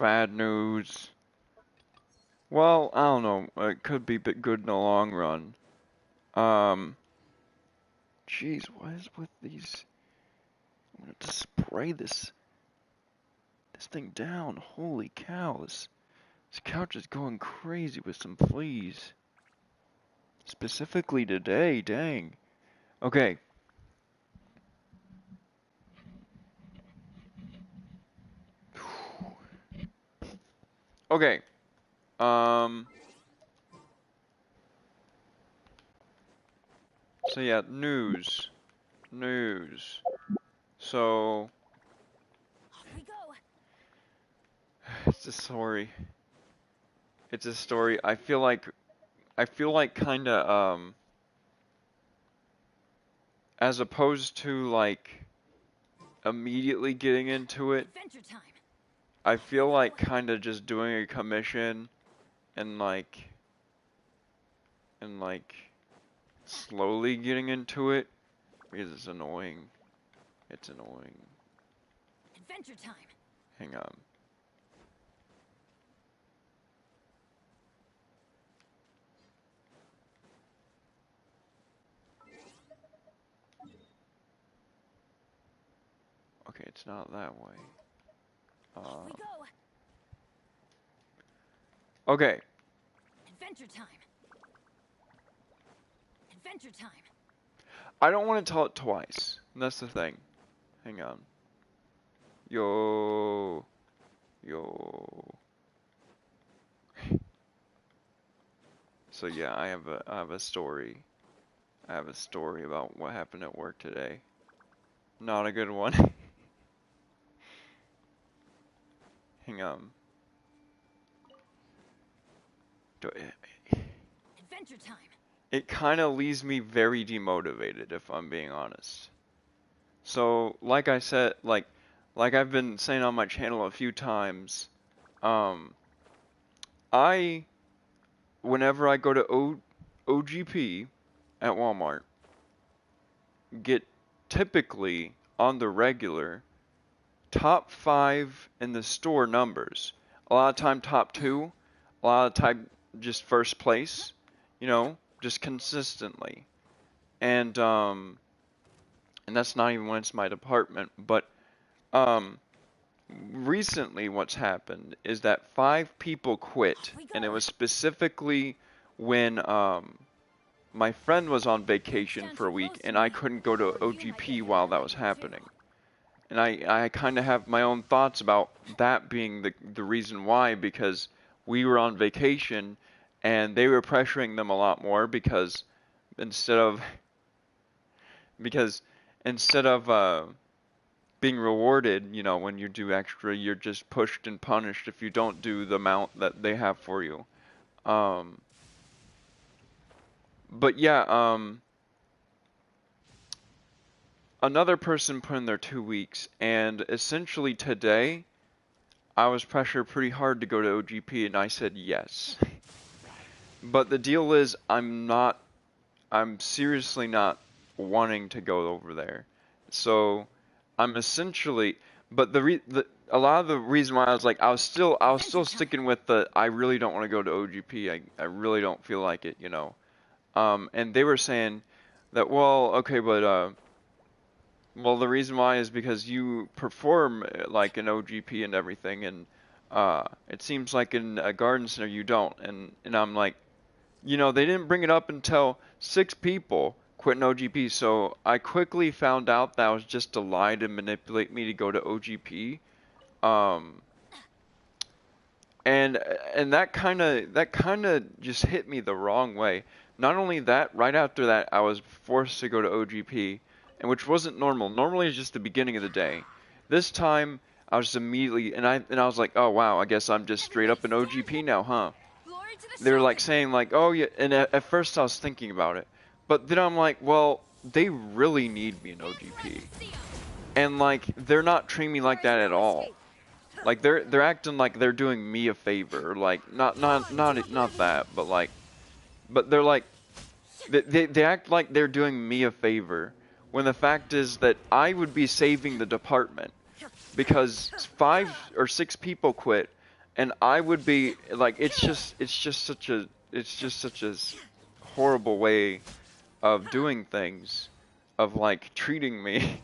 bad news. Well, I don't know. It could be good in the long run. Jeez, what is with these? I'm gonna have to spray this thing down. Holy cow, this couch is going crazy with some fleas. Specifically today, dang. Okay. Okay. So yeah, news. So Off we go. it's a story. It's a story. I feel like kinda as opposed to like immediately getting into it, Adventure time. I feel like kinda just doing a commission and like slowly getting into it because it's annoying. It's annoying. Adventure time. Hang on. Okay, it's not that way. Off we go. Okay. Adventure time. Adventure time. I don't want to tell it twice. That's the thing. Hang on. Yo. So yeah, I have a story. I have a story about what happened at work today. Not a good one. Hang on. Adventure time. It kind of leaves me very demotivated, if I'm being honest. So, like I said, like I've been saying on my channel a few times, whenever I go to OGP at Walmart, get typically on the regular top 5 in the store numbers. A lot of time top 2, a lot of time just first place, you know, just consistently. And that's not even when it's my department, but recently what's happened is that 5 people quit, and it was specifically when my friend was on vacation for a week and I couldn't go to OGP while that was happening. And I kind of have my own thoughts about that being the reason why, because we were on vacation and they were pressuring them a lot more because instead of being rewarded, you know, when you do extra, you're just pushed and punished if you don't do the amount that they have for you. But yeah, another person put in their 2 weeks, and essentially today, I was pressured pretty hard to go to OGP, and I said yes. But the deal is, I'm seriously not wanting to go over there. So, I'm essentially, but a lot of the reason why I was like, I was still sticking with I really don't want to go to OGP. I really don't feel like it, you know. And they were saying that, well, okay, but, well, the reason why is because you perform like an OGP and everything, and it seems like in a garden center you don't. And I'm like, you know, they didn't bring it up until 6 people quit an OGP, so I quickly found out that was just a lie to manipulate me to go to OGP. And that kind of just hit me the wrong way. Not only that, right after that, I was forced to go to OGP, and which wasn't normal. Normally, it's just the beginning of the day. This time, I was just immediately, and I was like, oh wow, I guess I'm just straight up in OGP now, huh? They were like saying like, oh yeah, and at first I was thinking about it, but then I'm like, well, they really need me in OGP, and like they're not treating me like that at all. Like they're acting like they're doing me a favor, like not that, but like, but they're like, they act like they're doing me a favor, when the fact is that I would be saving the department, because 5 or 6 people quit. And I would be like, it's just such a horrible way of doing things, of like treating me.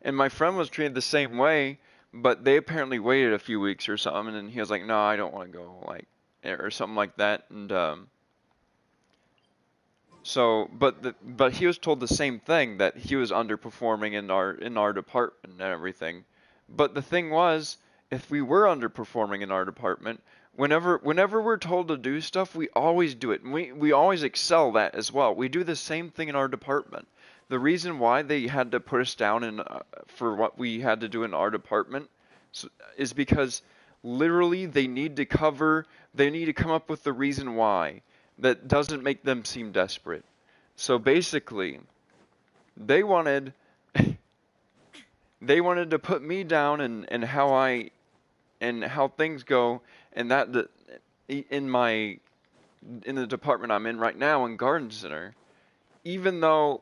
And my friend was treated the same way, but they apparently waited a few weeks or something, and he was like, "No, I don't want to go," like, or something like that. And so, but he was told the same thing, that he was underperforming in our department and everything. But the thing was, if we were underperforming in our department, whenever we're told to do stuff, we always do it. And we always excel that as well. We do the same thing in our department. The reason why they had to put us down in for what we had to do in our department is because literally they need to come up with the reason why that doesn't make them seem desperate. So basically, they wanted they wanted to put me down and how things go, and in my in the department I'm in right now in Garden Center, even though,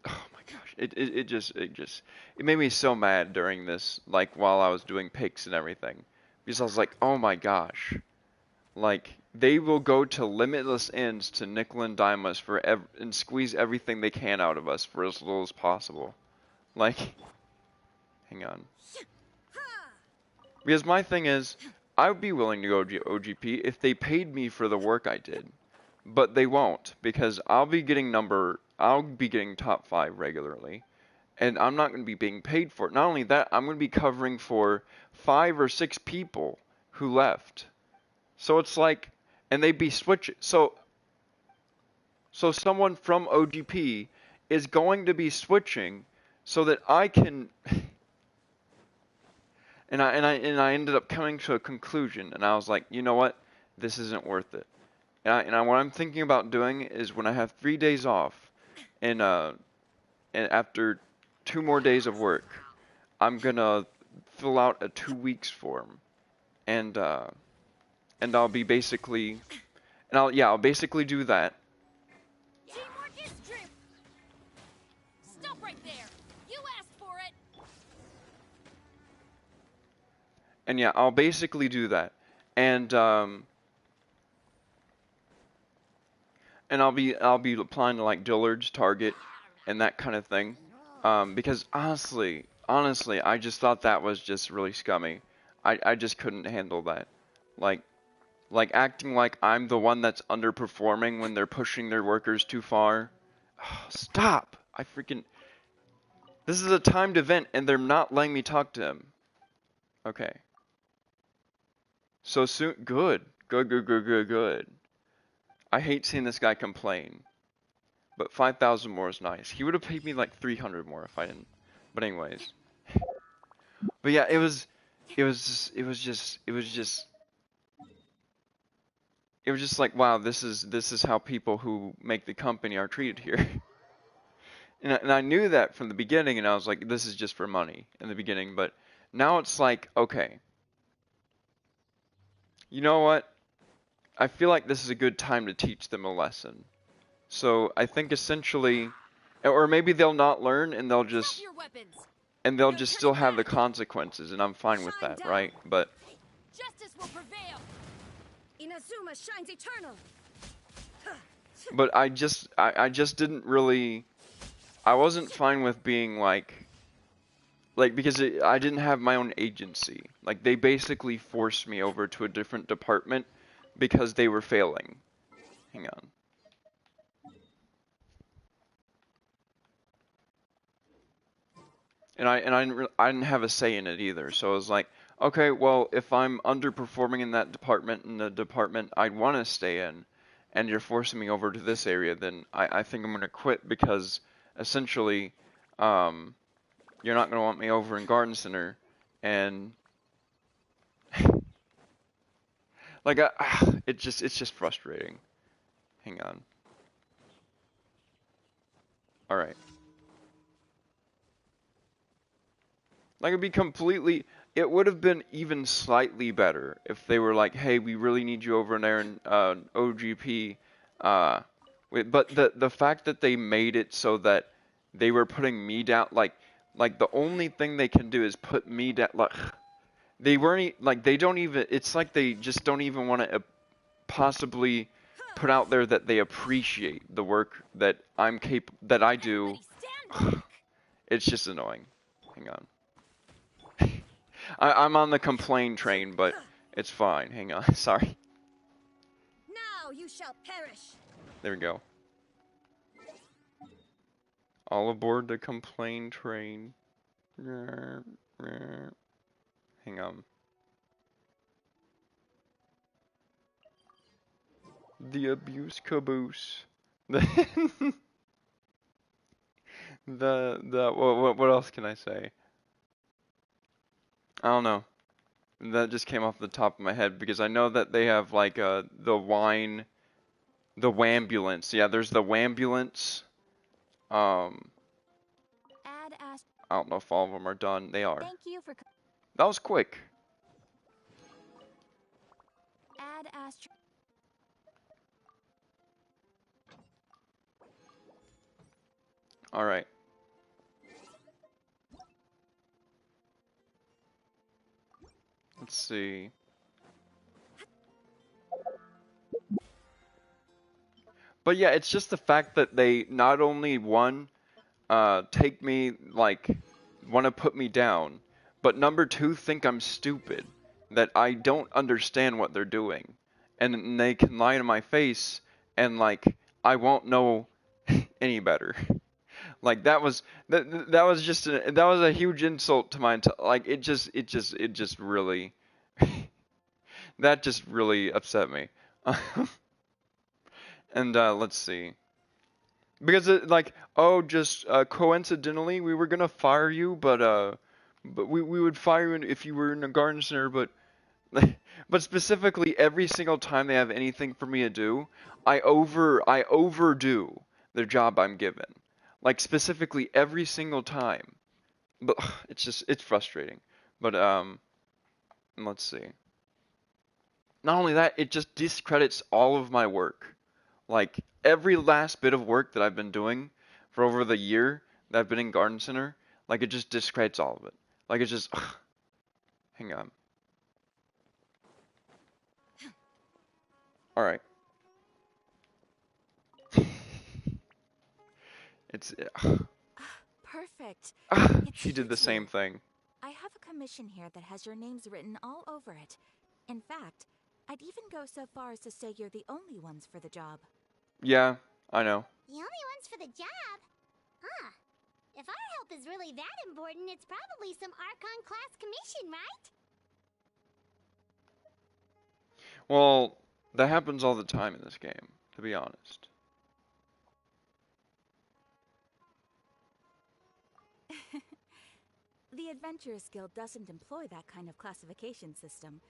oh my gosh, it made me so mad during this, like while I was doing picks and everything, because I was like, oh my gosh, like they will go to limitless ends to nickel and dime us and squeeze everything they can out of us for as little as possible. Like, hang on. Because my thing is, I would be willing to go to OGP if they paid me for the work I did. But they won't, because I'll be getting top 5 regularly, and I'm not going to be being paid for it. Not only that, I'm going to be covering for 5 or 6 people who left. So it's like, and they'd be switching. So someone from OGP is going to be switching so that I can and I ended up coming to a conclusion, and I was like, you know what? This isn't worth it. What I'm thinking about doing is when I have 3 days off, and after 2 more days of work, I'm gonna fill out a 2 weeks form, and I'll be basically, I'll basically do that. Teamwork is strength. Stop right there. You asked for it. And yeah, I'll basically do that, and I'll be applying to like Dillard's, Target, and that kind of thing, because honestly, I just thought that was just really scummy. I just couldn't handle that, like acting like I'm the one that's underperforming when they're pushing their workers too far. Stop! This is a timed event, and they're not letting me talk to him. Okay. So soon, good. Good. I hate seeing this guy complain, but 5,000 more is nice. He would have paid me like 300 more if I didn't. But anyways. But yeah, it was just like, wow, this is how people who make the company are treated here. And I knew that from the beginning, and I was like, this is just for money in the beginning, but now it's like, okay, you know what? I feel like this is a good time to teach them a lesson. So I think essentially, or maybe they'll not learn, and they'll just still have the consequences, and I'm fine with that, right? But Justice will prevail. Inazuma shines eternal. But I just didn't really, I wasn't fine with being like because I didn't have my own agency. Like they basically forced me over to a different department because they were failing. Hang on. And I didn't have a say in it either. So I was like, okay, well, if I'm underperforming in that department, in the department I'd want to stay in, and you're forcing me over to this area, then I think I'm going to quit, because essentially, you're not going to want me over in Garden Center, and like it's just frustrating. Hang on. All right. Like it would have been even slightly better if they were like, hey, we really need you over there in OGP. But the fact that they made it so that they were putting me down, like the only thing they can do is put me down. Like, they weren't like they don't even. It's like they just don't even want to possibly put out there that they appreciate the work that that I do. Everybody stand back. It's just annoying. Hang on. I'm on the complain train, but it's fine. Hang on. Sorry. Now you shall perish. There we go. All aboard the complain train. Hang on. The abuse caboose. The what else can I say? I don't know. That just came off the top of my head because I know that they have like the wambulance. Yeah, there's the wambulance. Add Ast. I don't know if all of them are done. They are. Thank you for. That was quick. Add Ast. All right. Let's see. But yeah, it's just the fact that they not only take me like want to put me down, but number two think I'm stupid, that I don't understand what they're doing, and they can lie to my face and like I won't know any better. Like that was that was a huge insult to my like it just really that just really upset me. And let's see. Because it, like, oh, just coincidentally, we were gonna fire you, but we would fire you if you were in a garden center, but but specifically every single time they have anything for me to do, I overdo the job I'm given. Like specifically every single time. But it's frustrating. But let's see. Not only that, it just discredits all of my work. Like every last bit of work that I've been doing for over the year that I've been in Garden Center, like it just discredits all of it. Like it's just, hang on. All right. It's, Perfect. It she did the suits you. same thing. I have a commission here that has your names written all over it. In fact, I'd even go so far as to say you're the only ones for the job. Yeah, I know. The only ones for the job? Huh. If our help is really that important, it's probably some Archon class commission, right? Well, that happens all the time in this game, to be honest. The Adventurers Guild doesn't employ that kind of classification system.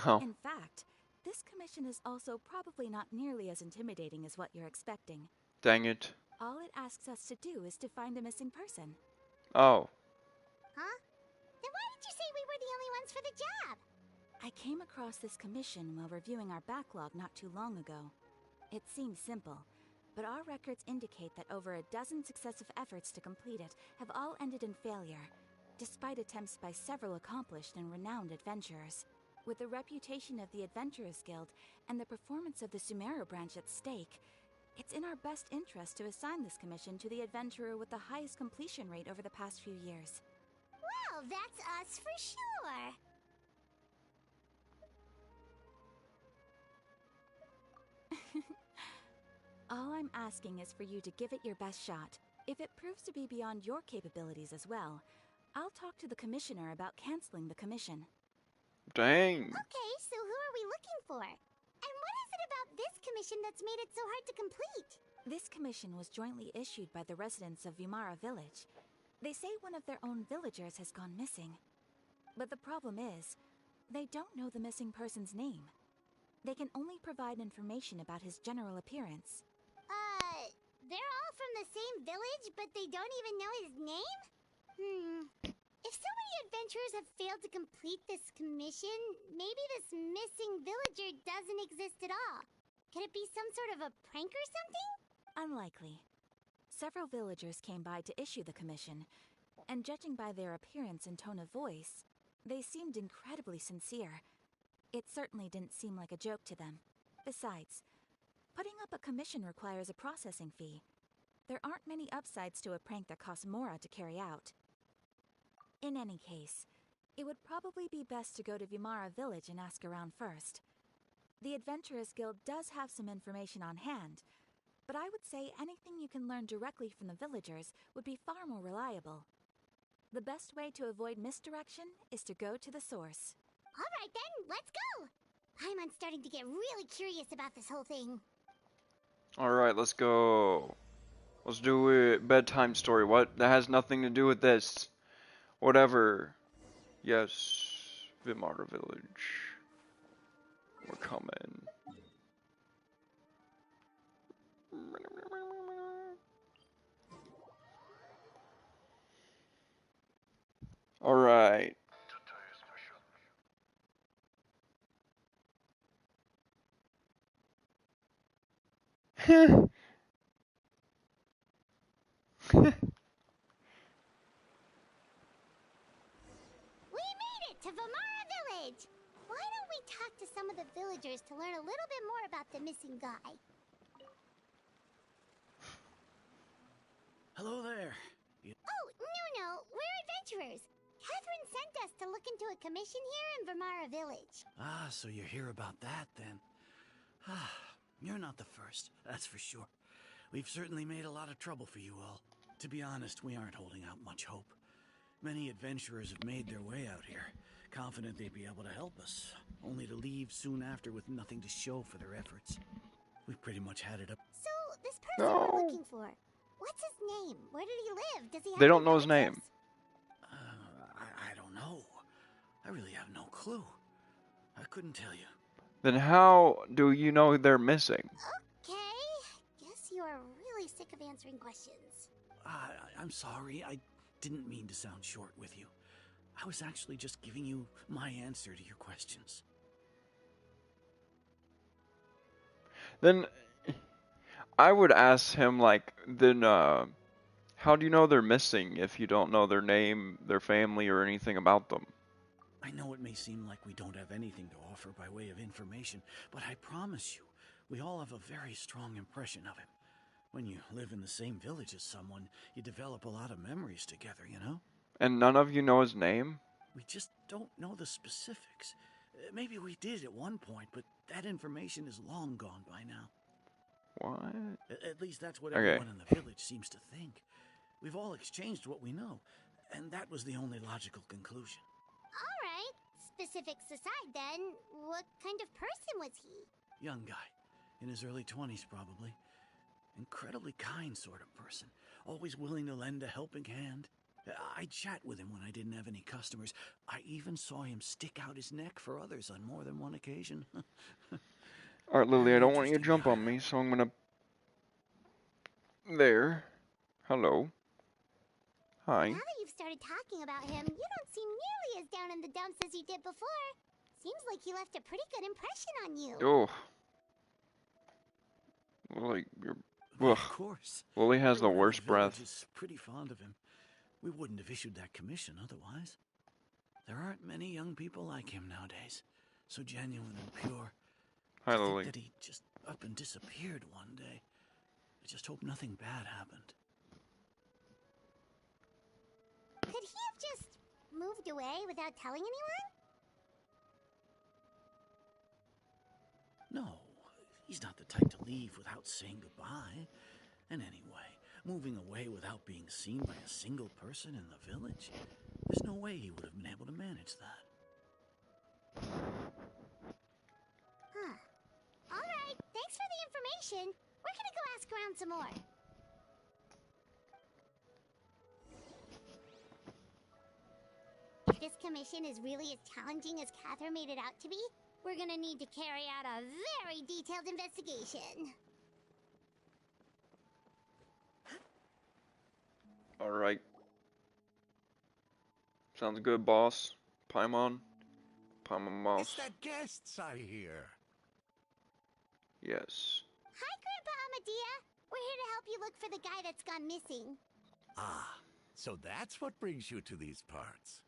Oh, In fact, this commission is also probably not nearly as intimidating as what you're expecting. dang it. All it asks us to do is to find a missing person. Oh, Huh? Then why did you say we were the only ones for the job? I came across this commission while reviewing our backlog not too long ago. It seems simple, but our records indicate that over a dozen successive efforts to complete it have all ended in failure, despite attempts by several accomplished and renowned adventurers. With the reputation of the Adventurers Guild and the performance of the Sumeru branch at stake, it's in our best interest to assign this commission to the adventurer with the highest completion rate over the past few years. Well, that's us for sure. All I'm asking is for you to give it your best shot. If it proves to be beyond your capabilities as well, I'll talk to the commissioner about canceling the commission. dang. Okay, so who are we looking for? And what is it about this commission that's made it so hard to complete? This commission was jointly issued by the residents of Vimara Village. They say one of their own villagers has gone missing. But the problem is, they don't know the missing person's name. They can only provide information about his general appearance. They're all from the same village, but they don't even know his name? If so many adventurers have failed to complete this commission, maybe this missing villager doesn't exist at all. Could it be some sort of a prank or something? Unlikely. Several villagers came by to issue the commission, and judging by their appearance and tone of voice, They seemed incredibly sincere. It certainly didn't seem like a joke to them. Besides, putting up a commission requires a processing fee. There aren't many upsides to a prank that costs Mora to carry out. In any case, it would probably be best to go to Vimara Village and ask around first. The Adventurers Guild does have some information on hand, but I would say anything you can learn directly from the villagers would be far more reliable. The best way to avoid misdirection is to go to the source. Alright then, let's go! Paimon's starting to get really curious about this whole thing. Alright, let's go. Let's do it. Bedtime story. What? That has nothing to do with this. Whatever. Yes. Vimara Village. We're coming. Alright. We made it to Vimara Village! Why don't we talk to some of the villagers to learn a little bit more about the missing guy? Hello there. Oh, no, we're adventurers. Katheryn sent us to look into a commission here in Vimara Village. Ah, so you hear about that then. Ah, you're not the first, that's for sure. We've certainly made a lot of trouble for you all. To be honest, we aren't holding out much hope. Many adventurers have made their way out here, confident they'd be able to help us, only to leave soon after with nothing to show for their efforts. We've pretty much had it up. So, this person we're looking for, what's his name? Where did he live? Does he have They any don't know his name. relatives? I don't know. I really have no clue. I couldn't tell you. Then how do you know they're missing? Okay, guess you are really sick of answering questions. I'm sorry. I didn't mean to sound short with you. I was actually just giving you my answer to your questions. Then I would ask him, like, then how do you know they're missing if you don't know their name, their family, or anything about them? I know it may seem like we don't have anything to offer by way of information, but I promise you, we all have a very strong impression of him. When you live in the same village as someone, you develop a lot of memories together, you know? And none of you know his name? We just don't know the specifics. Maybe we did at one point, but that information is long gone by now. What? At least that's what Okay. everyone in the village seems to think. We've all exchanged what we know, and that was the only logical conclusion. Alright, specifics aside then, what kind of person was he? Young guy, in his early 20s probably. Incredibly kind sort of person, always willing to lend a helping hand. I'd chat with him when I didn't have any customers. I even saw him stick out his neck for others on more than one occasion. Alright, Lily, I don't want you to Interesting jump guy. on me, so I'm gonna... There. Hello. Hi. Now that you've started talking about him, you don't seem nearly as down in the dumps as you did before. Seems like he left a pretty good impression on you. Oh. Lily, you're... Of Ugh. course. Lily has the Everyone in worst village breath. is pretty fond of him. We wouldn't have issued that commission otherwise. There aren't many young people like him nowadays. So genuine and pure. Hi, To think Lily. that he just up and disappeared one day. I just hope nothing bad happened. Could he have just moved away without telling anyone? No, he's not the type to leave without saying goodbye. And anyway, moving away without being seen by a single person in the village, there's no way he would have been able to manage that. Huh. Alright, thanks for the information. We're gonna go ask around some more. If this commission is really as challenging as Katheryn made it out to be, we're gonna need to carry out a very detailed investigation. Alright. Sounds good, boss. Paimon. Paimon boss. It's that guests I hear. Yes. Hi, Grandpa Amadea. We're here to help you look for the guy that's gone missing. Ah, so that's what brings you to these parts.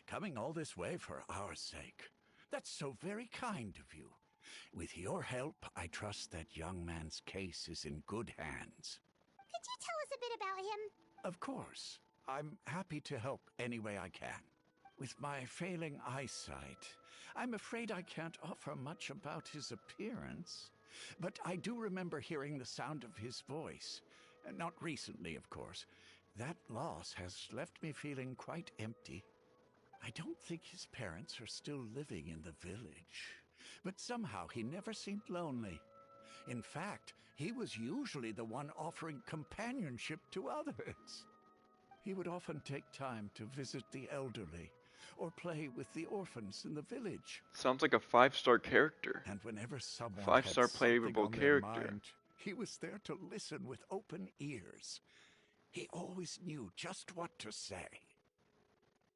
coming all this way for our sake. That's so very kind of you. With your help, I trust that young man's case is in good hands. Could you tell us a bit about him? Of course. I'm happy to help any way I can. With my failing eyesight, I'm afraid I can't offer much about his appearance. But I do remember hearing the sound of his voice. Not recently, of course. That loss has left me feeling quite empty. I don't think his parents are still living in the village. But somehow he never seemed lonely. In fact, he was usually the one offering companionship to others. He would often take time to visit the elderly or play with the orphans in the village. Sounds like a 5-star character. And whenever someone 5-star had something playable on their character. mind, he was there to listen with open ears. He always knew just what to say.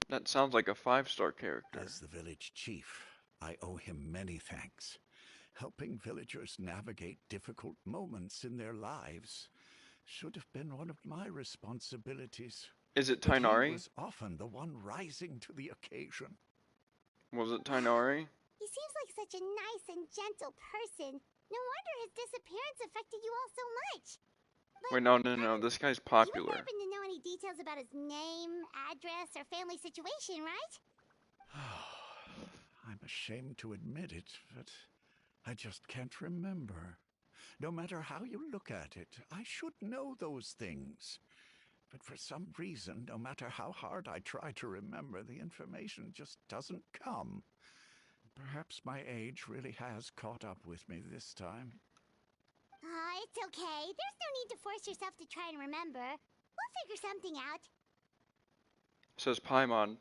That sounds like a 5-star character. As the village chief, I owe him many thanks. Helping villagers navigate difficult moments in their lives should have been one of my responsibilities. Is it But he Tainari? was often the one rising to the occasion. Was it Tainari? He seems like such a nice and gentle person. No wonder his disappearance affected you all so much. But, Wait, no. This guy's You popular. wouldn't happen to know any details about his name, address, or family situation, right? I'm ashamed to admit it, but I just can't remember. No matter how you look at it, I should know those things. But for some reason, no matter how hard I try to remember, the information just doesn't come. Perhaps my age really has caught up with me this time. It's okay. There's no need to force yourself to try and remember. We'll figure something out. Says Paimon,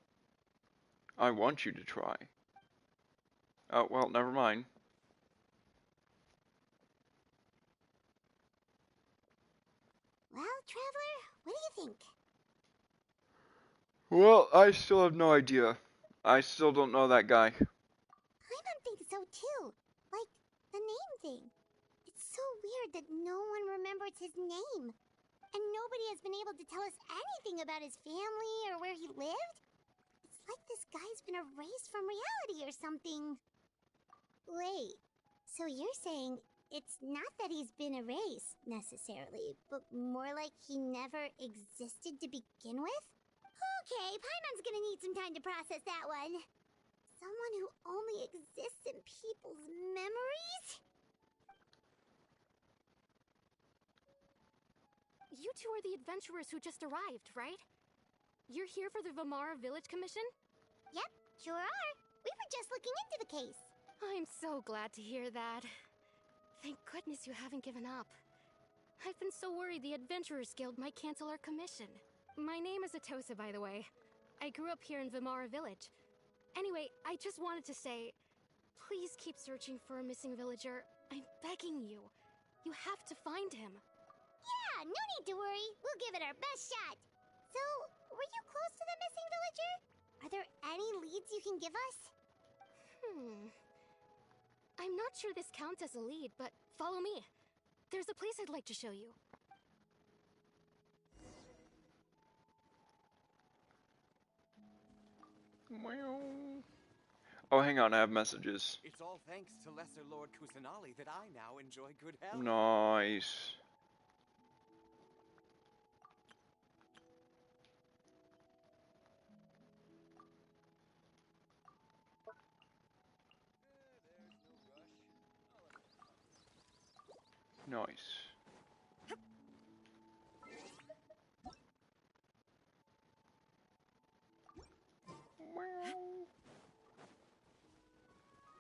I want you to try. Oh, well, never mind. Well, Traveler, what do you think? Well, I still have no idea. I still don't know that guy. Paimon thinks so too. Like, the name thing. It's so weird that no one remembers his name. And nobody has been able to tell us anything about his family or where he lived. It's like this guy's been erased from reality or something. Wait, so you're saying it's not that he's been erased, necessarily, but more like he never existed to begin with? Okay, Paimon's gonna need some time to process that one. Someone who only exists in people's memories? You two are the adventurers who just arrived, right? You're here for the Vamara Village Commission? Yep, sure are. We were just looking into the case. I'm so glad to hear that. Thank goodness you haven't given up. I've been so worried the Adventurers Guild might cancel our commission. My name is Atosa, by the way. I grew up here in Vamara Village. Anyway, I just wanted to say, please keep searching for a missing villager. I'm begging you. You have to find him. Yeah, no need to worry. We'll give it our best shot. So, were you close to the missing villager? Are there any leads you can give us? I'm not sure this counts as a lead, but follow me. There's a place I'd like to show you. Oh, hang on, I have messages. It's all thanks to Lesser Lord Kusanali that I now enjoy good health. Nice. Nice.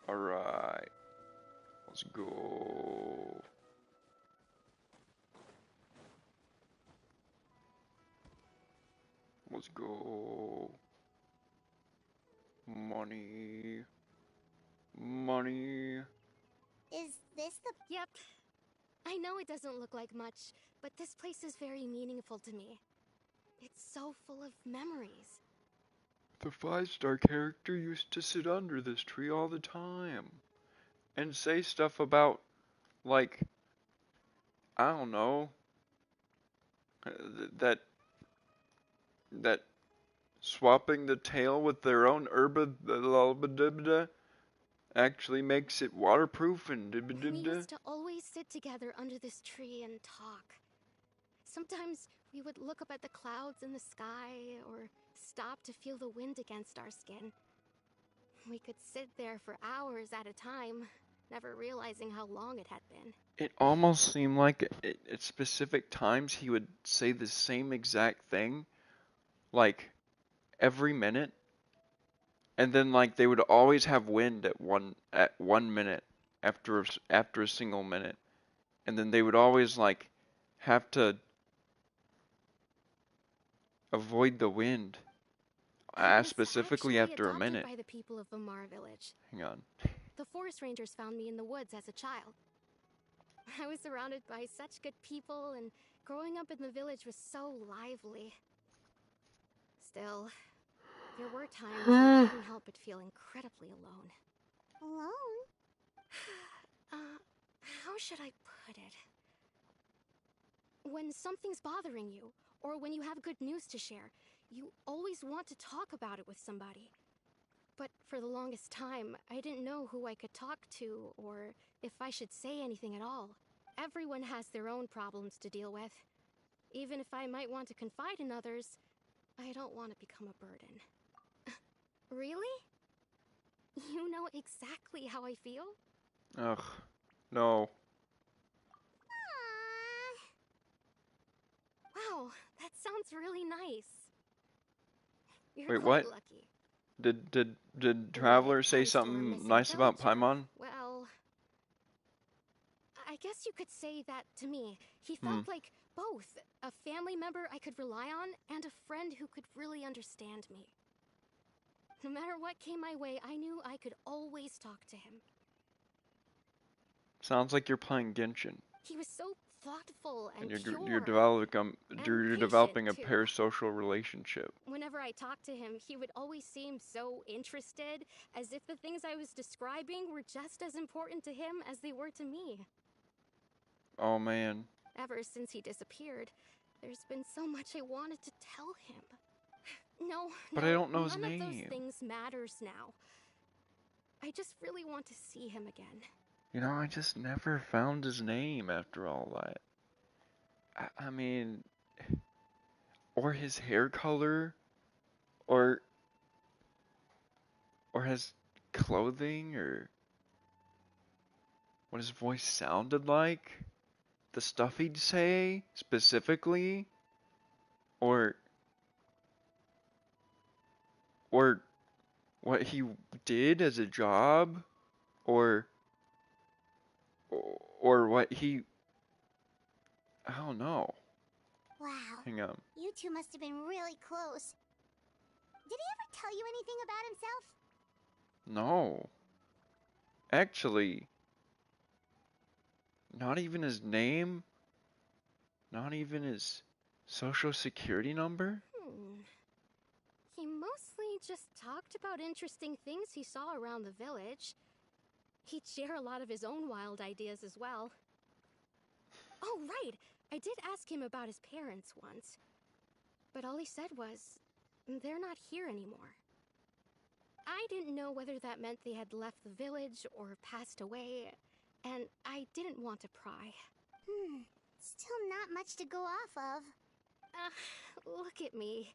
Alright. Let's go. Let's go. Money. Money. Is this the... Yep. I know it doesn't look like much, but this place is very meaningful to me. It's so full of memories. The 5-star character used to sit under this tree all the time and say stuff about, like, I don't know, that swapping the tail with their own herba actually makes it waterproof and We used to always sit together under this tree and talk. Sometimes we would look up at the clouds in the sky or stop to feel the wind against our skin. We could sit there for hours at a time, never realizing how long it had been. It almost seemed like at specific times he would say the same exact thing, like every minute, and then like they would always have wind at 1 minute after a single minute, and then they would always like have to avoid the wind, I was specifically actually after a adopted minute. by the people of Vamar village. Hang on. The forest rangers found me in the woods as a child. I was surrounded by such good people, and growing up in the village was so lively. Still, there were times when I couldn't help but feel incredibly alone. Alone? How should I put it? When something's bothering you, or when you have good news to share, you always want to talk about it with somebody. But for the longest time, I didn't know who I could talk to, or if I should say anything at all. Everyone has their own problems to deal with. Even if I might want to confide in others, I don't want to become a burden. Really? You know exactly how I feel? Ugh. No. Wow, that sounds really nice. You're Wait, quite what? lucky. Did Traveler say Thanks to our something missing nice about villager. Paimon? Well, I guess you could say that to me. He felt like both a family member I could rely on and a friend who could really understand me. No matter what came my way, I knew I could always talk to him. Sounds like you're playing Genshin, He was so thoughtful and and pure. you're developing a patient, too. parasocial relationship. Whenever I talked to him, he would always seem so interested, as if the things I was describing were just as important to him as they were to me. Oh man. Ever since he disappeared, there's been so much I wanted to tell him. No, But I don't know his none of those name. things matters now. I just really want to see him again. You know, I just never found his name after all that. I mean, or his hair color, or his clothing, or what his voice sounded like, the stuff he'd say specifically, or what he did as a job, or what he, I don't know. Wow. Hang on. You two must have been really close. Did he ever tell you anything about himself? No. Actually, not even his name, not even his social security number. He mostly just talked about interesting things he saw around the village. He'd share a lot of his own wild ideas as well. Oh, right! I did ask him about his parents once. But all he said was, they're not here anymore. I didn't know whether that meant they had left the village or passed away, and I didn't want to pry. Still not much to go off of. Look at me.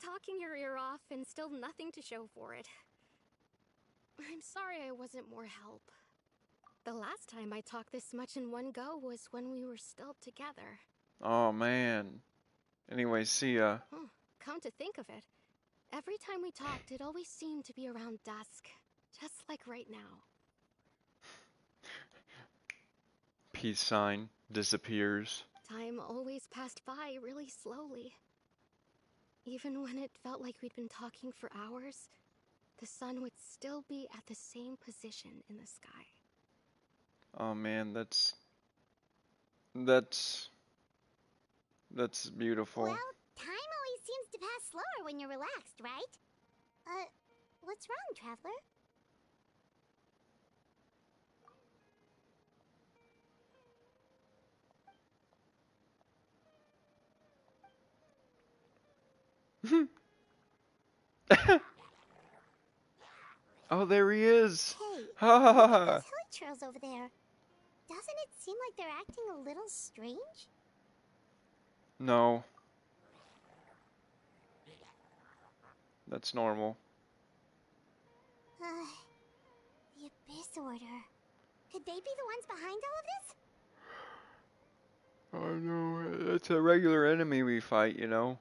Talking your ear off and still nothing to show for it. I'm sorry I wasn't more help. The last time I talked this much in one go was when we were still together. Oh man. Anyway, see ya. Come to think of it, every time we talked, it always seemed to be around dusk, just like right now. Peace sign disappears. Time always passed by really slowly. Even when it felt like we'd been talking for hours, the sun would still be at the same position in the sky. Oh man, that's beautiful. Well, time always seems to pass slower when you're relaxed, right? What's wrong, Traveler? Oh, there he is. Hey, Ha ha look ha at ha. those hilly trails over there. Doesn't it seem like they're acting a little strange? No, that's normal. The Abyss Order. Could they be the ones behind all of this? Oh no, it's a regular enemy we fight, you know.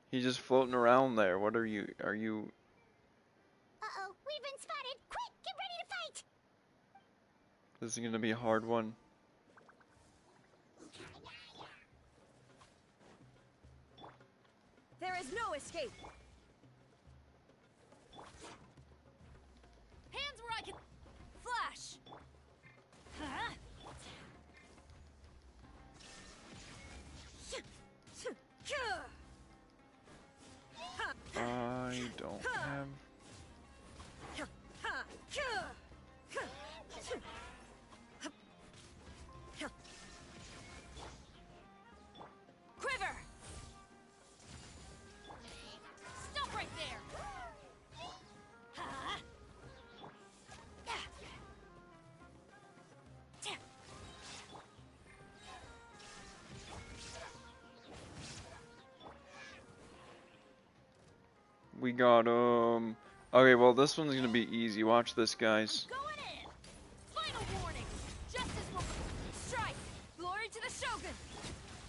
He's just floating around there. What are you? Are you? Uh-oh, we've been spotted! Quick, get ready to fight! This is gonna be a hard one. There is no escape. Hands where I can flash. Huh? I don't have. Quiver. Stop right there. We got Okay, well this one's gonna be easy. Watch this, guys. Going in. Final warning. Justice will strike. Glory to the Shogun.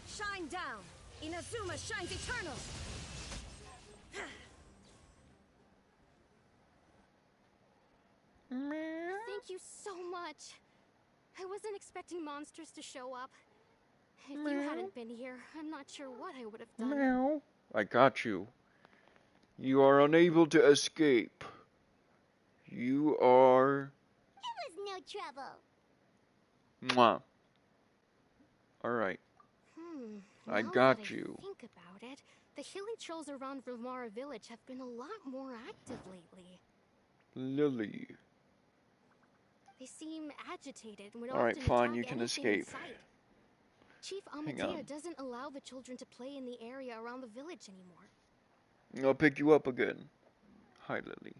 Shine down. Inazuma shines eternal. Thank you so much. I wasn't expecting monsters to show up. If you hadn't been here, I'm not sure what I would have done. Meow. I got you. You are unable to escape. You are. It was no trouble. Mwah. Alright. I Now got that you. I think about it, the healing trolls around Vilmara village have been a lot more active lately. Lily. They seem agitated and would Alright, often fine, attack you can anything in escape. sight. Chief Hang Amadea on. doesn't allow the children to play in the area around the village anymore. I'll pick you up again. Hi, Lily.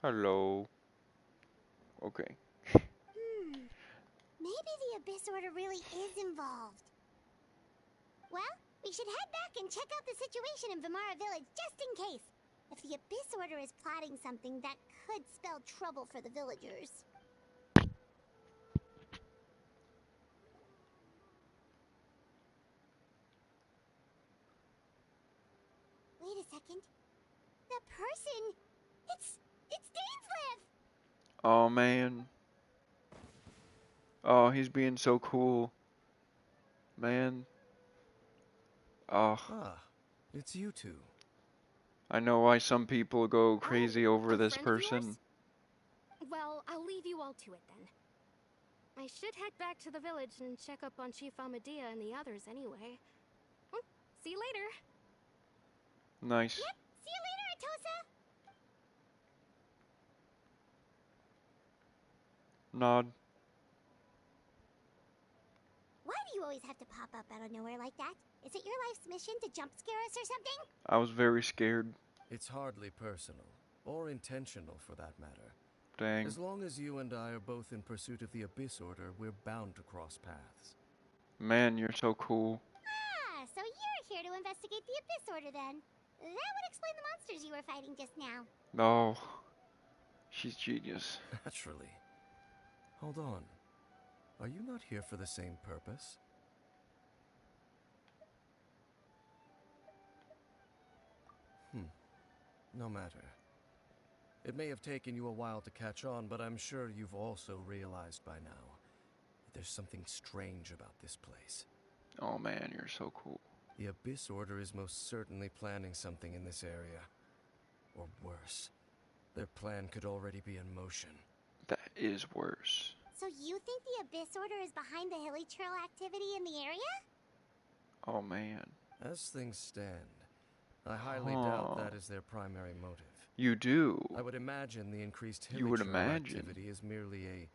Hello. Okay. Maybe the Abyss Order really is involved. Well, we should head back and check out the situation in Vilmara village just in case. If the Abyss Order is plotting something that could spell trouble for the villagers. Wait a second. The person! It's Dainslev! Oh, man. Oh, he's being so cool. Man. Oh, Ah, it's you two. I know why some people go crazy over a this friend of yours? person. Well, I'll leave you all to it then. I should head back to the village and check up on Chief Amadea and the others anyway. Well, see you later. Nice. Yep, see you later, Atosa! Nod. Why do you always have to pop up out of nowhere like that? Is it your life's mission to jump scare us or something? I was very scared. It's hardly personal, or intentional for that matter. Dang. As long as you and I are both in pursuit of the Abyss Order, we're bound to cross paths. Man, you're so cool. Ah, so you're here to investigate the Abyss Order then. That would explain the monsters you were fighting just now. Oh. She's genius. Naturally. Hold on. Are you not here for the same purpose? No matter. It may have taken you a while to catch on, but I'm sure you've also realized by now that there's something strange about this place. Oh man, you're so cool. The Abyss Order is most certainly planning something in this area. Or worse, their plan could already be in motion. That is worse. So you think the Abyss Order is behind the hilly trail activity in the area? Oh man. As things stand, I highly doubt that is their primary motive. You do. I would imagine the increased You would hilly imagine. activity is merely a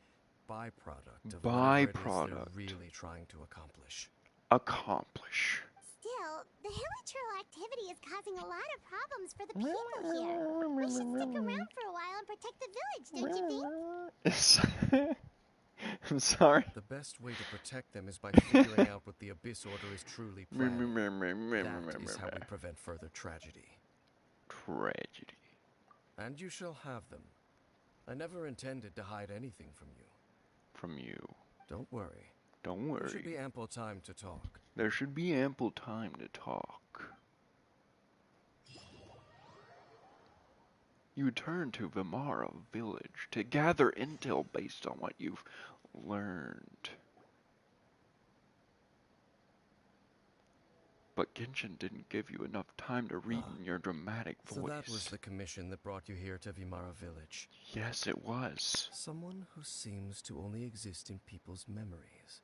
byproduct of whatever it is they're really trying to accomplish. Accomplish. Still, Well, the hilichurl activity is causing a lot of problems for the people here. We should stick around for a while and protect the village, don't you think? I'm sorry. The best way to protect them is by figuring out what the Abyss Order is truly planning. That is how we prevent further tragedy. Tragedy. And you shall have them. I never intended to hide anything from you. From you. Don't worry. Don't worry. There should be ample time to talk. There should be ample time to talk. You turn to Vimara village to gather intel based on what you've learned. But Genshin didn't give you enough time to read in your dramatic voice. So that was the commission that brought you here to Vimara village. Yes, it was. Someone who seems to only exist in people's memories.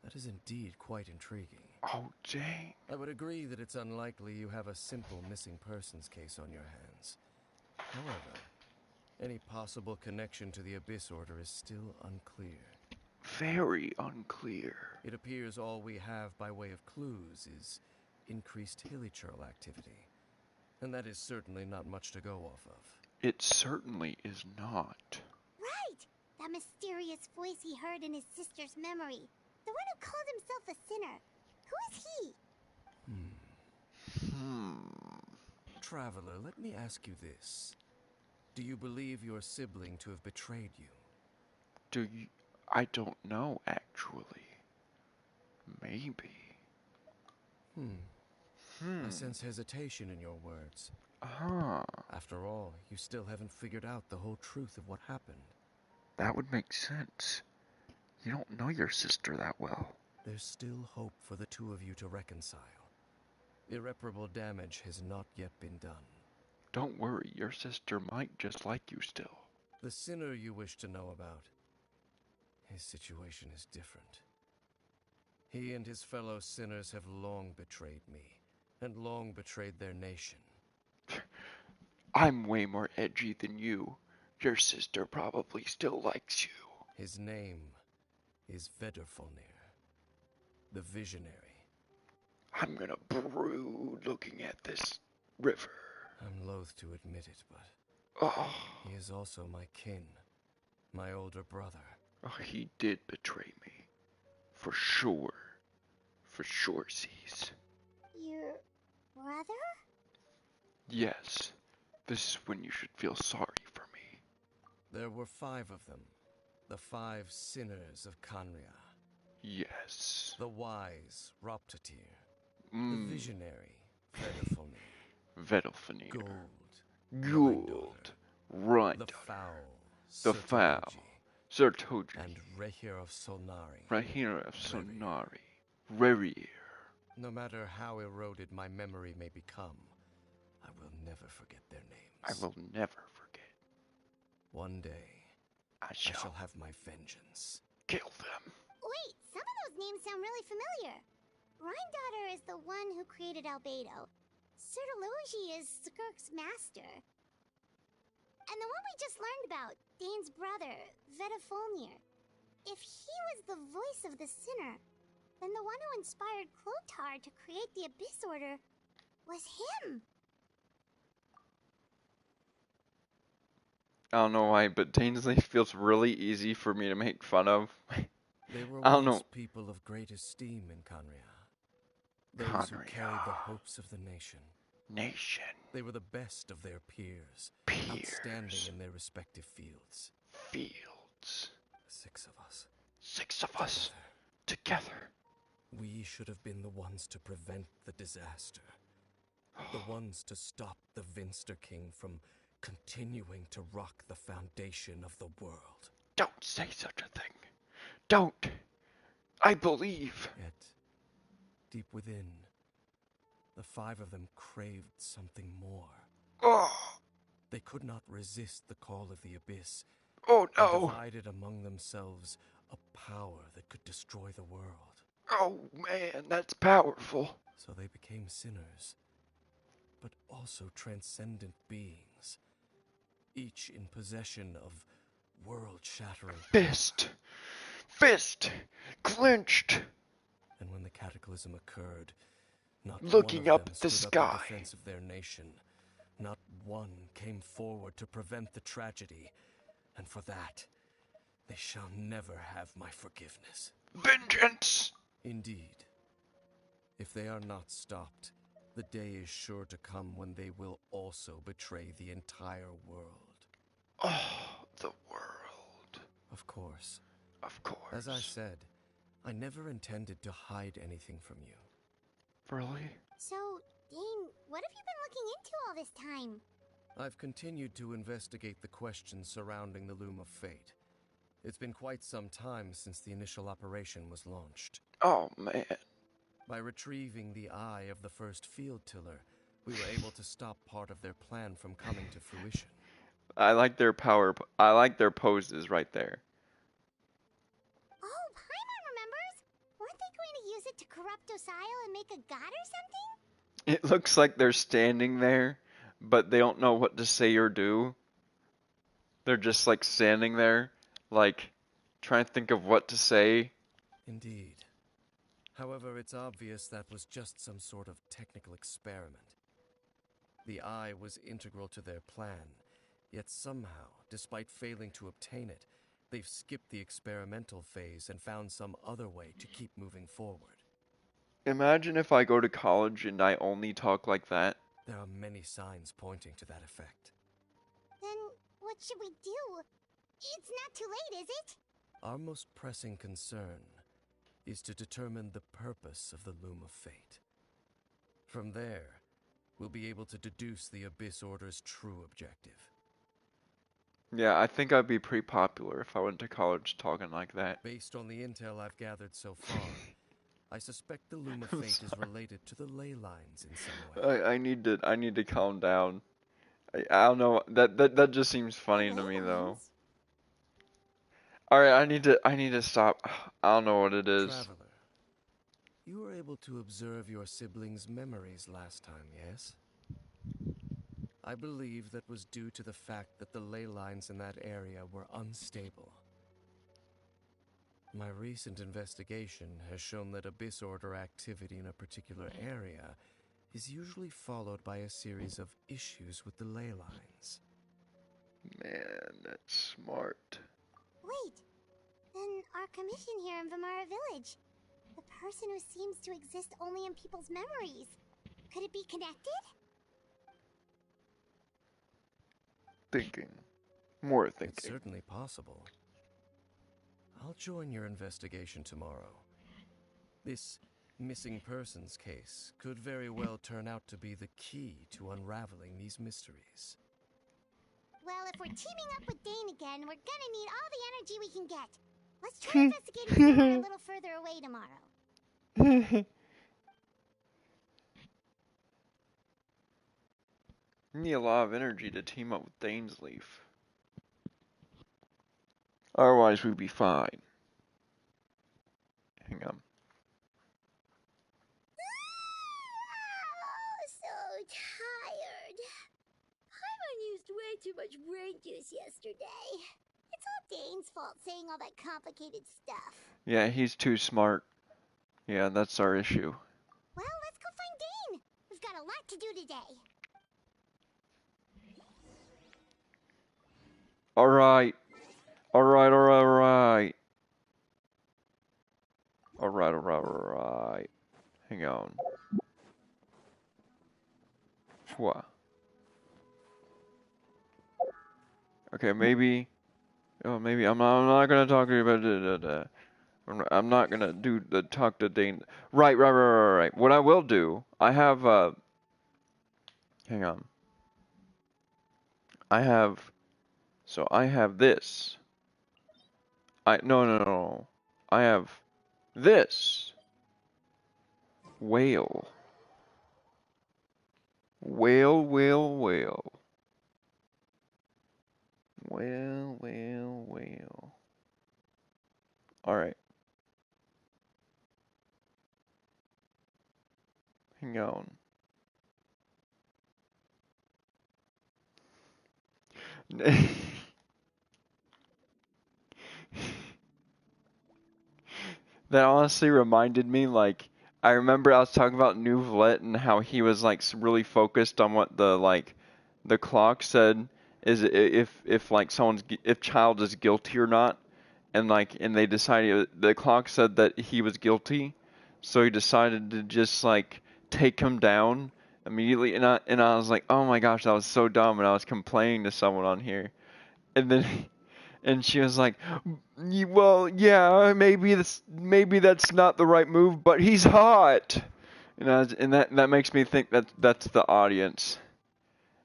That is indeed quite intriguing. Oh, dang. I would agree that it's unlikely you have a simple missing persons case on your hands. However, any possible connection to the Abyss Order is still unclear. Very unclear. It appears all we have by way of clues is increased hilichurl activity. And that is certainly not much to go off of. It certainly is not. Right! That mysterious voice he heard in his sister's memory. The one who called himself a sinner. Who is he? Traveler, let me ask you this. Do you believe your sibling to have betrayed you? Do you... I don't know, actually. Maybe. I sense hesitation in your words. After all, you still haven't figured out the whole truth of what happened. That would make sense. You don't know your sister that well. There's still hope for the two of you to reconcile. Irreparable damage has not yet been done. Don't worry, your sister might just like you still. The sinner you wish to know about, his situation is different. He and his fellow sinners have long betrayed me, and long betrayed their nation. I'm way more edgy than you. Your sister probably still likes you. His name is Vedderfolnir, the Visionary. I'm gonna brood looking at this river. I'm loath to admit it, but Oh, he is also my kin, my older brother. he did betray me. For sure. For sure, C's. Your brother? Yes. This is when you should feel sorry for me. There were 5 of them, the 5 sinners of Canria. Yes. The wise Roptatir, the visionary Vedderfolnir, Veddelfinir. Gold, Gould. Run. the foul, The foul. Sertoji. and Rehir of Solnari. Rahira of Sonari. Rerir. No matter how eroded my memory may become, I will never forget their I names. will never forget. One day, I I shall shall have my vengeance. kill them. Wait, some of those names sound really familiar. Rhymedaughter is the one who created Albedo. Sertologi is Skirk's master. And the one we just learned about, Dane's brother, Vedderfolnir. If he was the voice of the sinner, then the one who inspired Clotar to create the Abyss Order was him. I don't know why, but Dainsley feels really easy for me to make fun of. They were I don't once know. people of great esteem in Canria. Those who Canria. carried the hopes of the nation. Nation. They were the best of their peers, outstanding Peers. in their respective fields. Fields. 6 of us. 6 of us. Together. We should have been the ones to prevent the disaster. The ones to stop the Vinster King from continuing to rock the foundation of the world. Don't say such a thing. Don't. I believe. Yet, deep within, the 5 of them craved something more. Oh. They could not resist the call of the Abyss. Oh They no. divided among themselves a power that could destroy the world. Oh man, that's powerful. So they became sinners, but also transcendent beings, each in possession of world-shattering Fist. Fist. Clenched. And when the cataclysm occurred, Not one looking of up them at the stood up in sky. defense of their nation. Not one came forward to prevent the tragedy. And for that, they shall never have my forgiveness. Vengeance! Indeed. If they are not stopped, the day is sure to come when they will also betray the entire world. Oh, the world. Of course. Of course. As I said, I never intended to hide anything from you. Really? So, Dane, what have you been looking into all this time? I've continued to investigate the questions surrounding the Loom of Fate. It's been quite some time since the initial operation was launched. Oh, man. By retrieving the eye of the first field tiller, we were able to stop part of their plan from coming to fruition. I like their I like their poses right there. Oh, Paimon remembers! Weren't they going to use it to corrupt Osial and make a god or something? It looks like they're standing there, but they don't know what to say or do. They're just like standing there, like trying to think of what to say. Indeed. However, it's obvious that was just some sort of technical experiment. The eye was integral to their plan, yet somehow, despite failing to obtain it, they've skipped the experimental phase and found some other way to keep moving forward. Imagine if I go to college and I only talk like that. There are many signs pointing to that effect. Then, what should we do? It's not too late, is it? Our most pressing concern is to determine the purpose of the Loom of Fate. From there, we'll be able to deduce the Abyss Order's true objective. Yeah, I think I'd be pretty popular if I went to college talking like that. Based on the intel I've gathered so far, I suspect the Loom of Fate is related to the ley lines in some way. I need to calm down. I don't know, that just seems funny to me though. Alright, I need to stop. I don't know what it is. Traveler, you were able to observe your siblings' memories last time, yes? I believe that was due to the fact that the ley lines in that area were unstable. My recent investigation has shown that Abyss Order activity in a particular area is usually followed by a series of issues with the ley lines. Man, that's smart. Wait, then our commission here in Vamara Village. The person who seems to exist only in people's memories. Could it be connected? Thinking. More It's thinking. certainly possible. I'll join your investigation tomorrow. This missing persons case could very well turn out to be the key to unraveling these mysteries. Well, if we're teaming up with Dane again, we're gonna need all the energy we can get. Let's try investigating somewhere a little further away tomorrow. Need a lot of energy to team up with Dainsleif. Otherwise, we'd be fine. Hang on. Oh, so tired. Paimon used way too much brain juice yesterday. It's all Dane's fault saying all that complicated stuff. Yeah, he's too smart. Yeah, that's our issue. Well, let's go find Dane. We've got a lot to do today. Alright. Alright, alright, alright. Alright, alright, alright. Hang on. What? Okay, maybe. Oh, maybe I'm not gonna talk to you about I'm not gonna do the talk to Dane. Right. What I will do, I have hang on. I have this. No. I have this. Whale. Whale. Whale. Alright. Hang on. That honestly reminded me, like, I remember I was talking about Nouvlet and how he was like really focused on what the clock said is if like if child is guilty or not, and they decided the clock said that he was guilty, so he decided to just like take him down immediately, and I was like, oh my gosh, that was so dumb, and I was complaining to someone on here, and then and she was like, well, yeah, maybe that's not the right move, but he's hot. And that makes me think that that's the audience.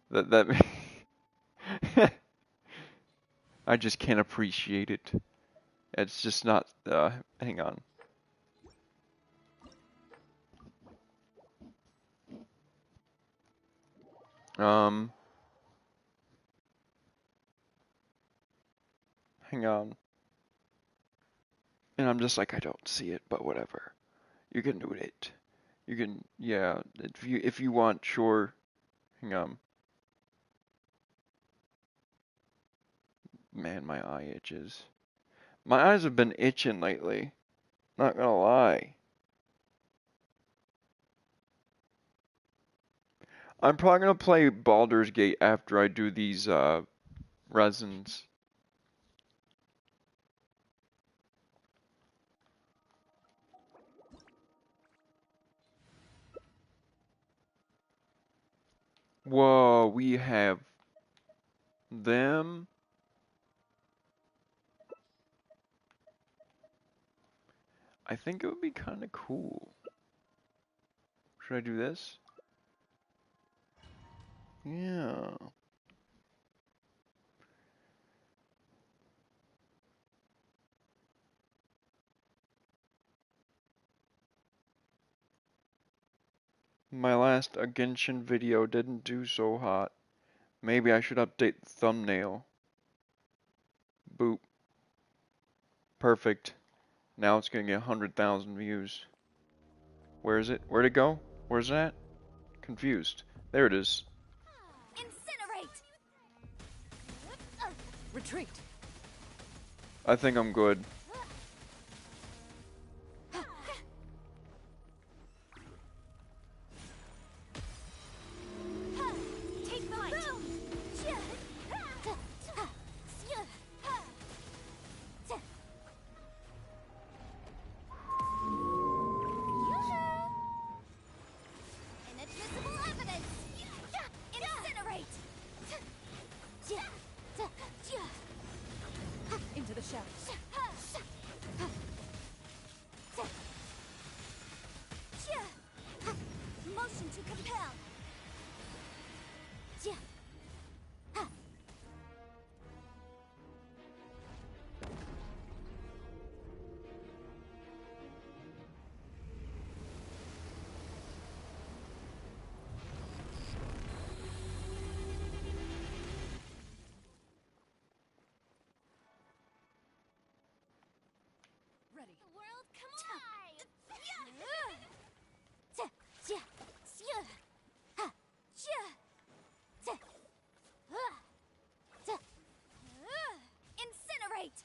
That I just can't appreciate it. It's just not. Hang on. Um, Hang on. And I'm just like, I don't see it, but whatever. You can do it. You can, yeah. If you want, sure. Hang on. Man, my eye itches. My eyes have been itching lately. Not gonna lie. I'm probably gonna play Baldur's Gate after I do these resins. Whoa, we have them. I think it would be kind of cool. Should I do this? Yeah. My last Genshin video didn't do so hot. Maybe I should update the thumbnail. Boop. Perfect. Now it's gonna get 100,000 views. Where is it? Where'd it go? Where's that? Confused. There it is. Incinerate! Retreat! I think I'm good. Take flight! Inadmissible evidence! Incinerate! Into the shadows. Motion to compel. Ready. The world come alive! Incinerate!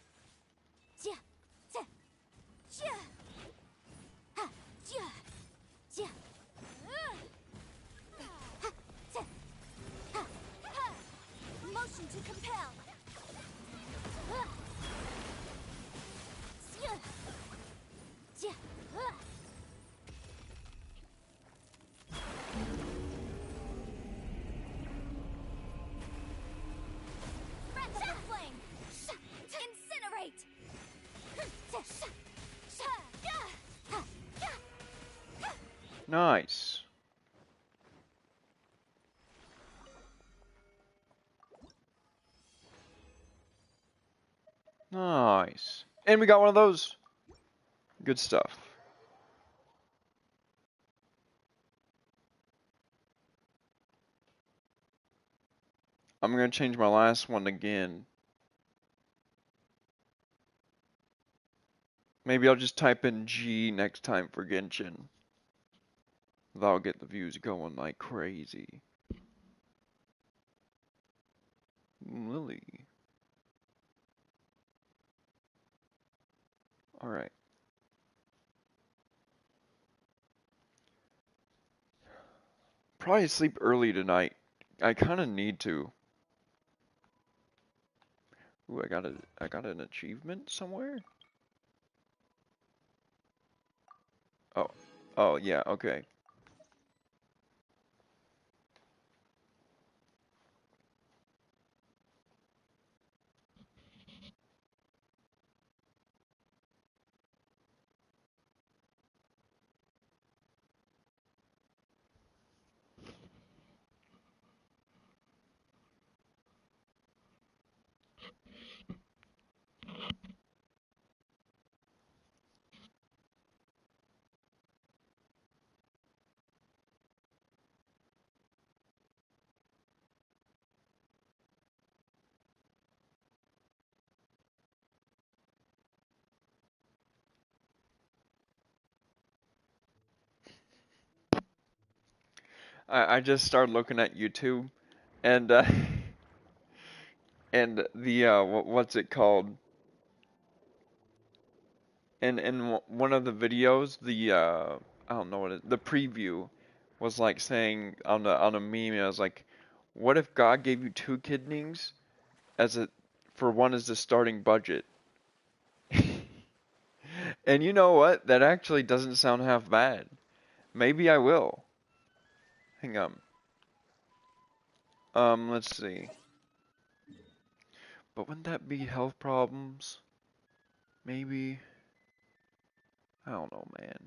Motion to compel. Breath of the flame. Incinerate. Nice. Nice. And we got one of those. Good stuff. I'm gonna change my last one again. Maybe I'll just type in G next time for Genshin. That'll get the views going like crazy. Lily. Alright. probably sleep early tonight. I kind of need to. Ooh, I got an achievement somewhere? Oh. Oh, yeah, okay. I just started looking at YouTube and and the what's it called? And in one of the videos, the I don't know what it, the preview was like saying on a meme. I was like, what if God gave you two kidneys as a for one as the starting budget? And you know what? That actually doesn't sound half bad. Maybe I will. Hang on. Let's see. But wouldn't that be health problems? Maybe. I don't know, man.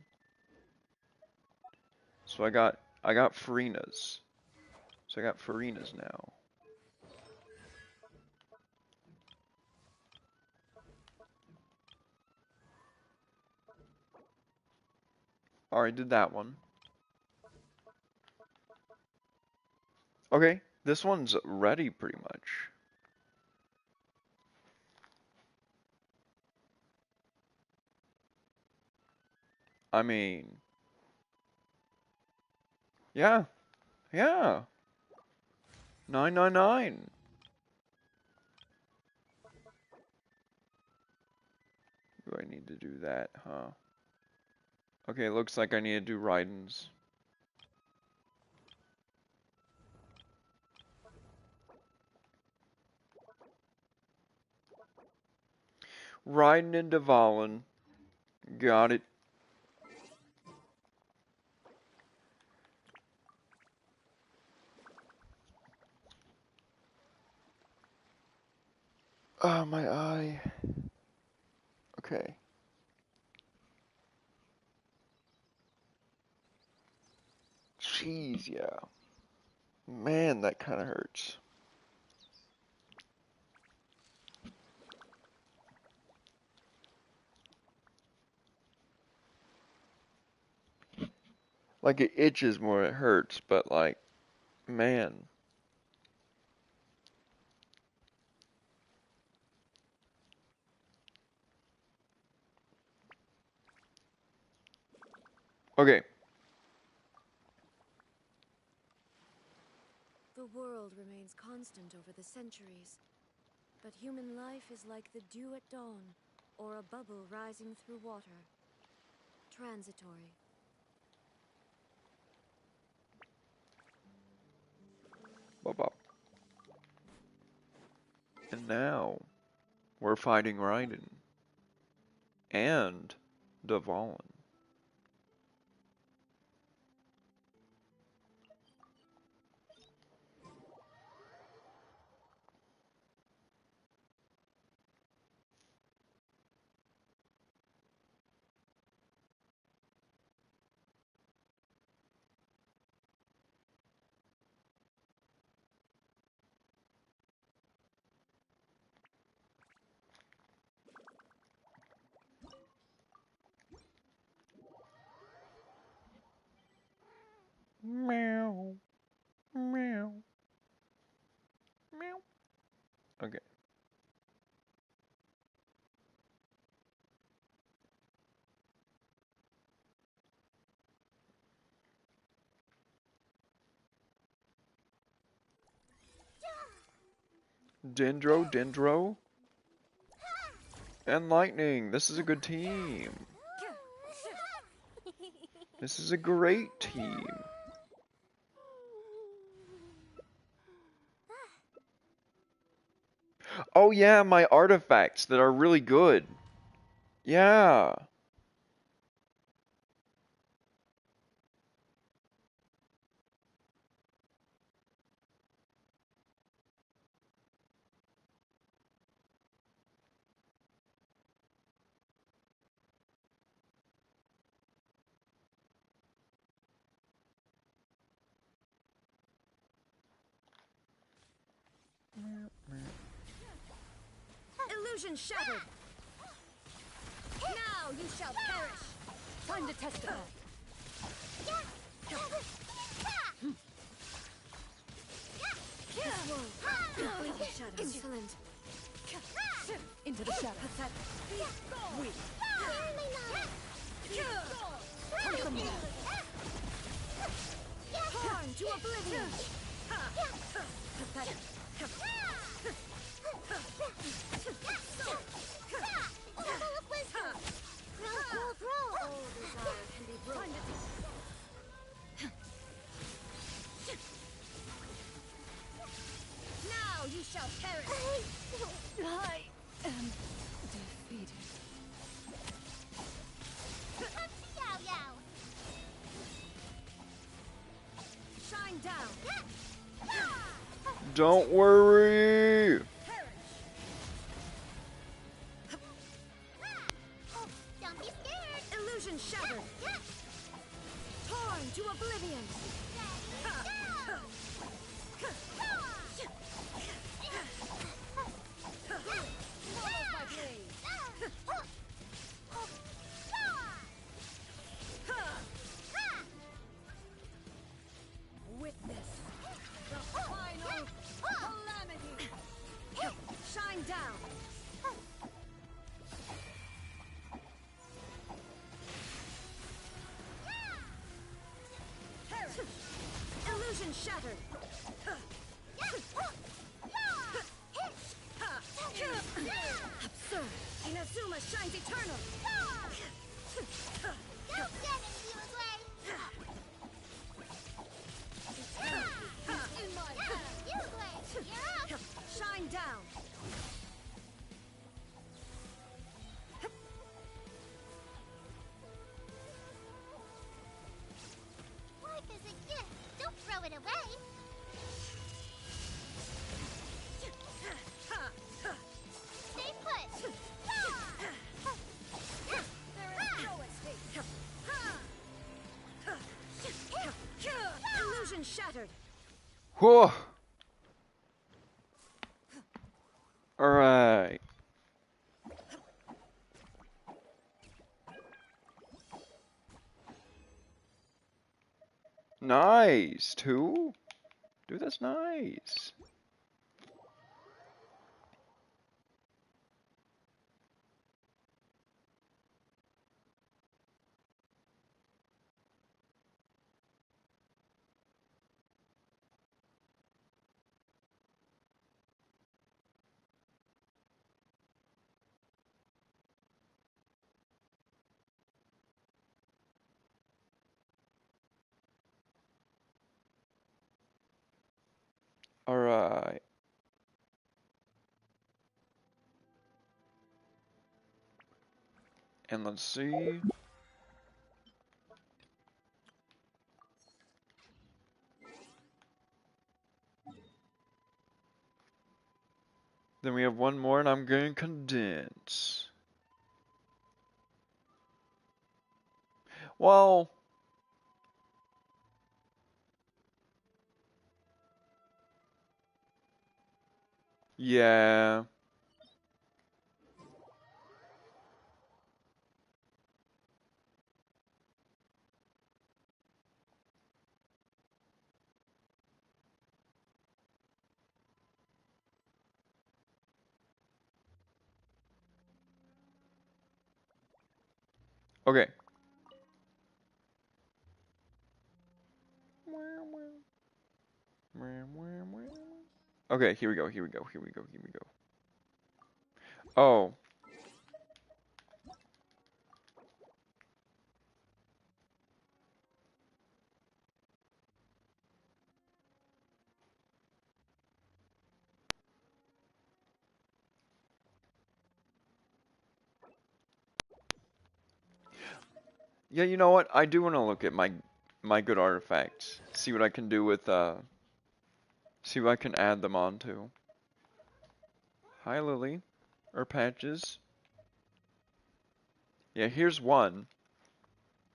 So I got Farinas. So I got Farinas now. Already did that one. Okay, this one's ready pretty much. I mean, yeah, yeah. 999. Do I need to do that, huh? Okay, looks like I need to do Raiden's. Raiden and Dvalin. Got it. Oh, my eye. Okay. Jeez, yeah. Man, that kind of hurts. Like, it itches more than it hurts, but, like, man. Okay. The world remains constant over the centuries, but human life is like the dew at dawn, or a bubble rising through water. Transitory. Bop. And now, we're fighting Raiden. And Dvalin. Meow. Meow. Meow. Okay. Dendro, and Lightning. This is a good team. This is a great team. Oh yeah, my artifacts that are really good. Yeah. Illusion shattered! Now you shall perish! Time to test it out. Insolent. Into the shadow. Pathetic. Weak. Torn to oblivion. Pathetic. All desire can be broken. Now you shall perish. I am defeated. Shine down. Don't worry. Don't be scared. Illusion shattered. Torn to oblivion. Witness the final calamity. Shine down. Illusion shattered. Absurd. Inazuma shines eternal. Don't get in View's way. In my hand. View's way. You're up. Shine down. Life is a gift. Don't throw it away. Stay put. There is no escape. Illusion shattered. Whoa. Alright. Nice. 2? Dude, that's nice. Alright. And let's see. Then we have one more, and I'm going to condense. Well, yeah. Okay. Okay, here we go, here we go, here we go, here we go. Oh. Yeah, you know what? I do want to look at my good artifacts. See what I can do with see what I can add them onto. Hi Lily. Or Patches. Yeah, here's one.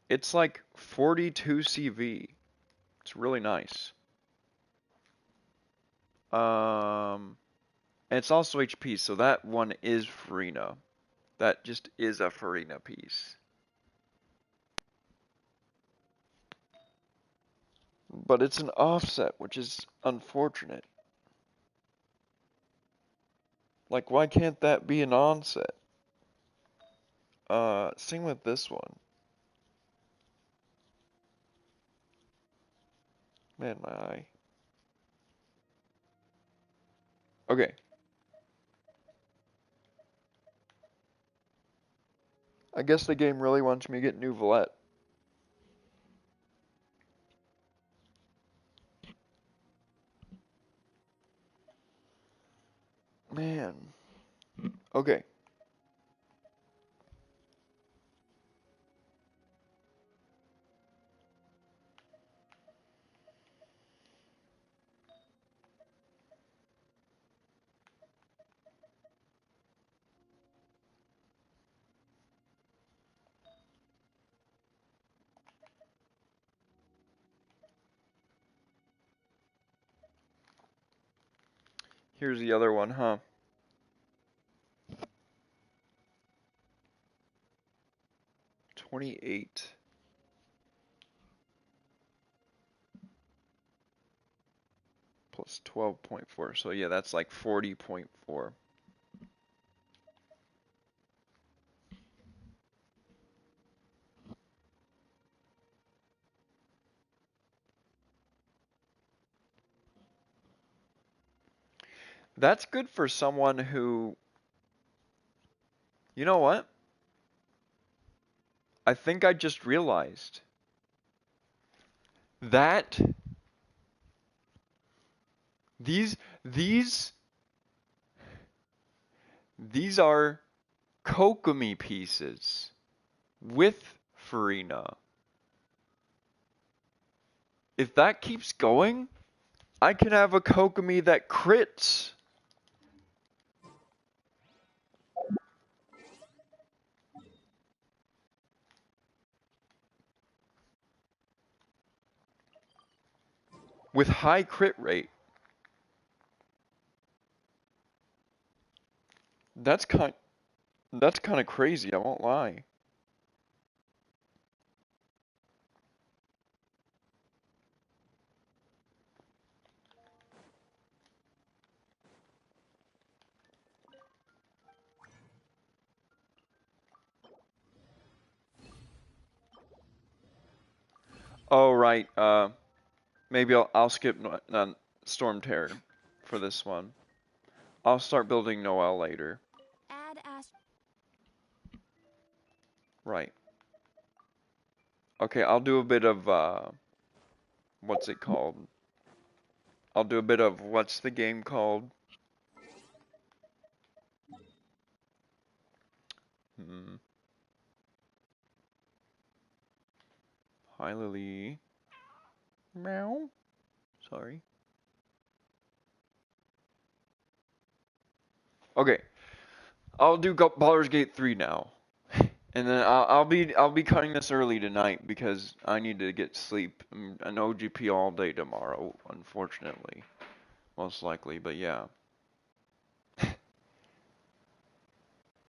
It's like 42 CV. It's really nice. And it's also HP, so that one is Farina. That just is a Farina piece. But it's an offset, which is unfortunate. Like, why can't that be an onset? Same with this one. Man, my eye. Okay. I guess the game really wants me to get new Valette. Man. Okay. Here's the other one, huh? $28 plus 12.4. So yeah, that's like 40.4. That's good for someone who, you know what? I think I just realized that these these these are Kokomi pieces with Farina. If that keeps going, I can have a Kokomi that crits. With high crit rate. That's kind of crazy, I won't lie. Oh right, maybe I'll skip Storm Terror for this one. I'll start building Noel later. Add Ash. Right. Okay, I'll do a bit of what's it called? I'll do a bit of what's the game called? Hmm. Hi Lily. Meow. Sorry. Okay, I'll do Baldur's Gate 3 now. And then I'll be cutting this early tonight because I need to get sleep. I'm an OGP all day tomorrow, unfortunately, most likely. But yeah.